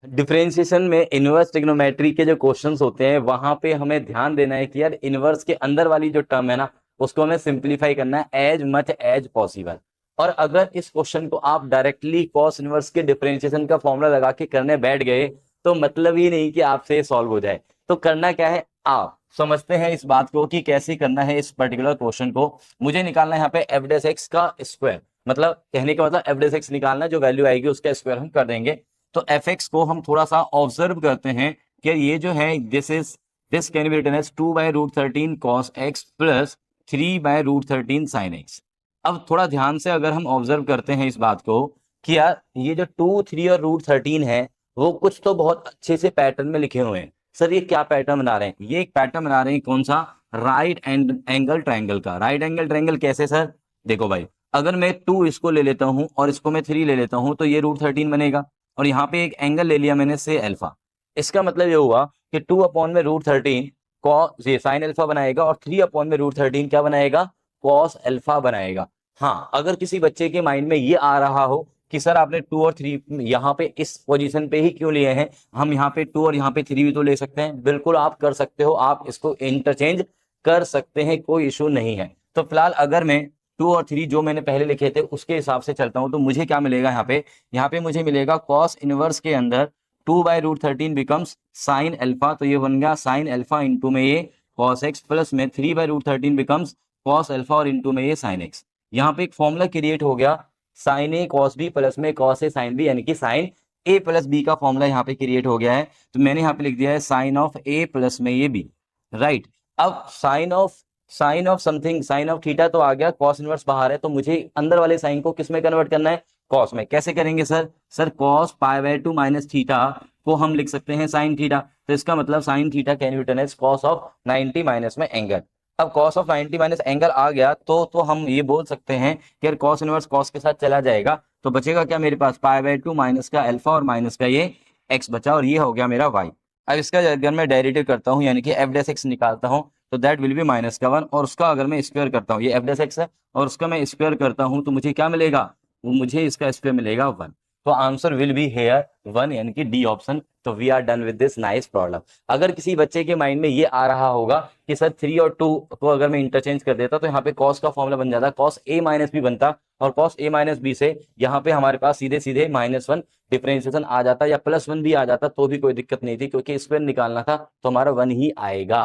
Differentiation में inverse trigonometry के जो क्वेश्चंस होते हैं वहां पे हमें ध्यान देना है कि यार इनवर्स के अंदर वाली जो टर्म है ना उसको हमें सिंप्लीफाई करना है एज मच एज पॉसिबल। और अगर इस क्वेश्चन को आप डायरेक्टली कॉस इनवर्स के डिफरेंशिएशन का फॉर्मूला लगा के करने बैठ गए तो मतलब ही नहीं कि आपसे सॉल्व हो जाए। तो करना क्या है, आप समझते हैं इस बात को कि कैसे करना है इस पर्टिकुलर क्वेश्चन को। मुझे निकालना है यहाँ पे एफ डेस एक्स का स्क्वायर, मतलब कहने का मतलब एफ डेस एक्स निकालना, जो वैल्यू आएगी उसका स्क्वायर हम कर देंगे। तो एफ एक्स को हम थोड़ा सा ऑब्जर्व करते हैं कि ये जो है this can be written as 2/√13 cos x plus 3/√13 sin x। अब थोड़ा ध्यान से अगर हम ऑब्जर्व करते हैं इस बात को कि यार ये जो 2, 3 और √13 है वो कुछ तो बहुत अच्छे से पैटर्न में लिखे हुए हैं। सर ये क्या पैटर्न बना रहे हैं, ये एक पैटर्न बना रहे हैं कौन सा, राइट एंगल ट्रायंगल का। राइट एंगल ट्रायंगल कैसे सर, देखो भाई अगर मैं 2 इसको ले लेता हूं और इसको मैं 3 ले लेता हूं तो ये √13 बनेगा, और यहाँ पे एक एंगल ले लिया मैंने से अल्फा। इसका मतलब ये हुआ कि 2/√13 कॉस ये साइन अल्फा बनाएगा और 3/√13 क्या बनाएगा, कॉस अल्फा बनाएगा। हाँ, अगर किसी बच्चे के माइंड में ये आ रहा हो कि सर आपने 2 और 3 यहाँ पे इस पोजीशन पे ही क्यों लिए हैं, हम यहाँ पे 2 और यहाँ पे 3 भी तो ले सकते हैं। बिल्कुल आप कर सकते हो, आप इसको इंटरचेंज कर सकते हैं, कोई इशू नहीं है। तो फिलहाल अगर मैं 2 और 3 जो मैंने पहले लिखे थे उसके हिसाब से चलता हूं तो मुझे क्या मिलेगा, यहाँ पे मुझे मिलेगा कॉस इनवर्स के अंदर 2/√13 बिकम्स साइन अल्फा, तो ये बन गया साइन अल्फा इंटू में ये कॉस एक्स, प्लस में 3/√13 बिकम्स कॉस अल्फा और इंटू में ये साइन एक्स। यहाँ पे एक फॉर्मूला क्रिएट हो गया साइन ए कॉस बी प्लस में कॉस ए साइन बी, यानी कि साइन ए प्लस बी का फॉर्मूला यहाँ पे क्रिएट हो गया है। तो मैंने यहाँ पे लिख दिया है साइन ऑफ ए प्लस में ये बी, राइट। अब sine of something, sine of theta तो आ गया, कॉस इनवर्स बाहर है, तो मुझे अंदर वाले साइन को किस में कन्वर्ट करना है, कॉस में। कैसे करेंगे सर कॉस π/2 माइनस थीटा को हम लिख सकते हैं साइन थीटा, तो इसका मतलब sine theta can be written as cos of 90 minus में एंगल। अब कॉस ऑफ 90 माइनस एंगल आ गया तो हम ये बोल सकते हैं कि कॉस इनवर्स कॉस के साथ चला जाएगा, तो बचेगा क्या मेरे पास, π/2 माइनस का अल्फा और माइनस का ये एक्स बचा, और ये हो गया मेरा वाई। अब इसका अगर मैं डेरिवेटिव करता हूँ यानी कि एफ डेस एक्स निकालता हूँ तो दैट विल बी -1, और उसका अगर मैं स्क्वायर करता हूँ, ये एफ डेस एक्स है और उसका मैं स्क्वायर करता हूँ तो मुझे क्या मिलेगा, वो मुझे इसका स्क्वायर मिलेगा 1। तो आंसर विल बी हेयर 1 यानी कि डी ऑप्शन। तो we are done with this nice problem. अगर किसी बच्चे के माइंड में ये आ रहा होगा कि सर 3 और 2 को अगर मैं इंटरचेंज कर देता तो यहाँ पे कॉस का फॉर्मूला बन जाता, कॉस ए माइनस बी बनता, और कॉस ए माइनस बी से यहाँ पे हमारे पास सीधे सीधे -1 डिफरेंशिएशन आ जाता या +1 भी आ जाता तो भी कोई दिक्कत नहीं थी, क्योंकि स्क्वायर निकालना था तो हमारा 1 ही आएगा।